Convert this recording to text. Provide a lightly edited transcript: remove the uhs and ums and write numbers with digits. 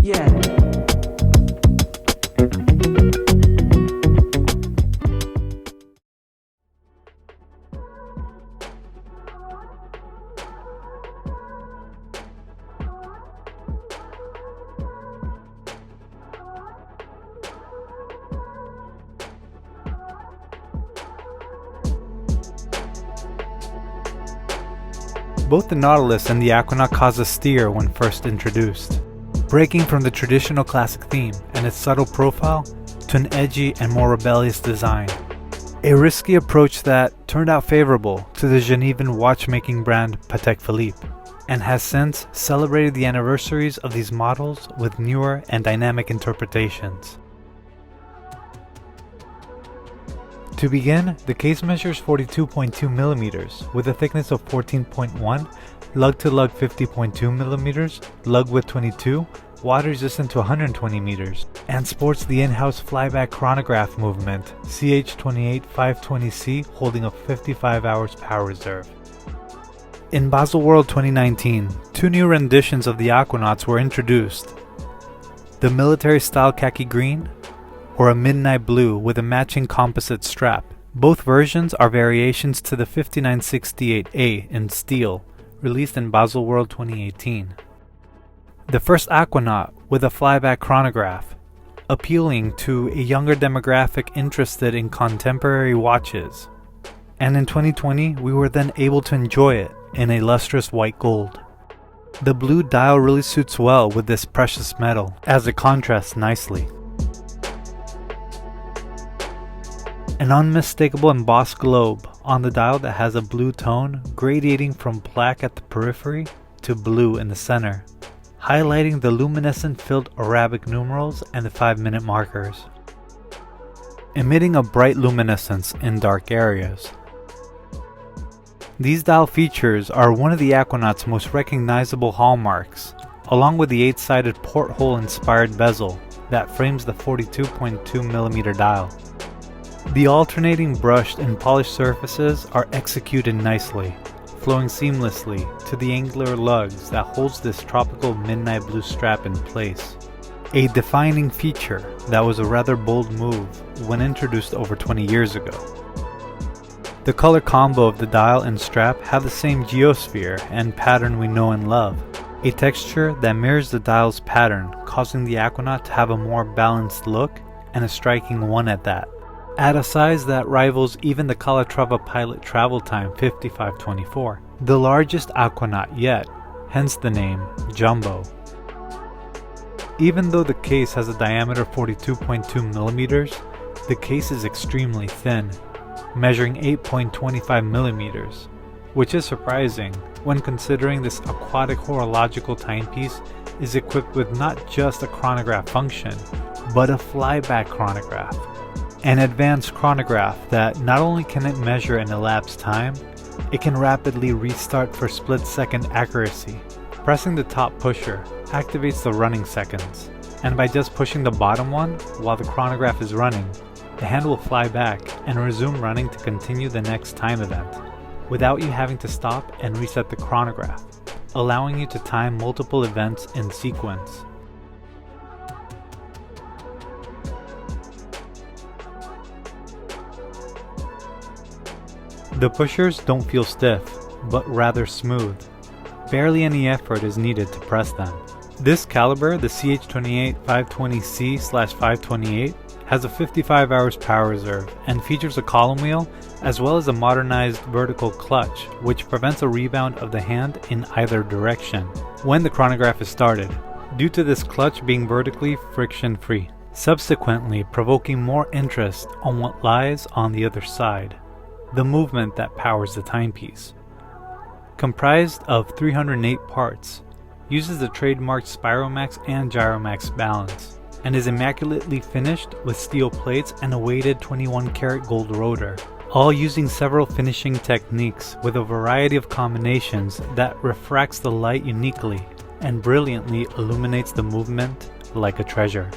Yeah. Both the Nautilus and the Aquanaut caused a stir when first introduced, breaking from the traditional classic theme and its subtle profile to an edgy and more rebellious design. A risky approach that turned out favorable to the Genevan watchmaking brand Patek Philippe, and has since celebrated the anniversaries of these models with newer and dynamic interpretations. To begin, the case measures 42.2mm with a thickness of 14.1, lug to lug 50.2mm, lug width 22, water resistant to 120 meters, and sports the in-house Flyback Chronograph movement CH28520C holding a 55 hours power reserve. In Baselworld 2019, two new renditions of the Aquanauts were introduced: the military-style khaki green, or a midnight blue with a matching composite strap. Both versions are variations to the 5968A in steel, released in Baselworld 2018. The first Aquanaut with a Flyback Chronograph, appealing to a younger demographic interested in contemporary watches. And in 2020, we were then able to enjoy it in a lustrous white gold. The blue dial really suits well with this precious metal, as it contrasts nicely. An unmistakable embossed globe on the dial that has a blue tone gradiating from black at the periphery to blue in the center, highlighting the luminescent filled Arabic numerals and the 5-minute markers, emitting a bright luminescence in dark areas. These dial features are one of the Aquanaut's most recognizable hallmarks, along with the 8-sided porthole inspired bezel that frames the 42.2mm dial. The alternating brushed and polished surfaces are executed nicely, flowing seamlessly to the angular lugs that holds this tropical midnight blue strap in place. A defining feature that was a rather bold move when introduced over 20 years ago. The color combo of the dial and strap have the same geosphere and pattern we know and love, a texture that mirrors the dial's pattern, causing the Aquanaut to have a more balanced look and a striking one at that. At a size that rivals even the Calatrava Pilot Travel Time 5524, the largest Aquanaut yet, hence the name Jumbo. Even though the case has a diameter of 42.2mm, the case is extremely thin, measuring 8.25mm, which is surprising when considering this aquatic horological timepiece is equipped with not just a chronograph function, but a flyback chronograph. An advanced chronograph that not only can it measure an elapsed time, it can rapidly restart for split-second accuracy. Pressing the top pusher activates the running seconds, and by just pushing the bottom one while the chronograph is running, the hand will fly back and resume running to continue the next time event, without you having to stop and reset the chronograph, allowing you to time multiple events in sequence. The pushers don't feel stiff, but rather smooth. Barely any effort is needed to press them. This caliber, the CH28520C/528, has a 55 hours power reserve and features a column wheel as well as a modernized vertical clutch, which prevents a rebound of the hand in either direction when the chronograph is started, due to this clutch being vertically friction-free, subsequently provoking more interest on what lies on the other side. The movement that powers the timepiece. Comprised of 308 parts, uses the trademarked Spiromax and Gyromax balance, and is immaculately finished with steel plates and a weighted 21-karat gold rotor, all using several finishing techniques with a variety of combinations that refracts the light uniquely and brilliantly illuminates the movement like a treasure.